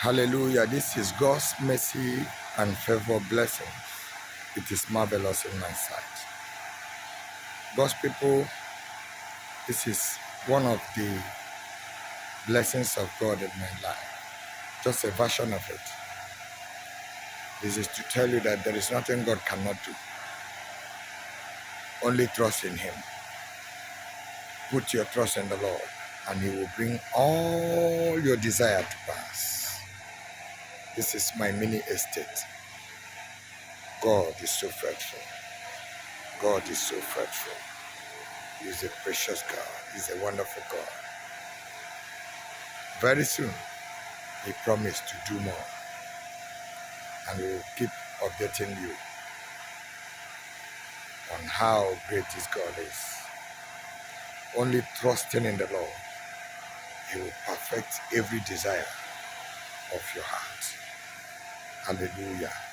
Hallelujah. This is God's mercy and favor blessings. It is marvelous in my sight. God's people, this is one of the blessings of God in my life. Just a version of it. This is to tell you that there is nothing God cannot do. Only trust in Him. Put your trust in the Lord, and He will bring all your desire to pass. This is my mini estate. God is so faithful. God is so faithful. He is a precious God. He is a wonderful God. Very soon, He promised to do more. And we will keep updating you on how great this God is. Only trusting in the Lord, He will perfect every desire of your heart. Hallelujah.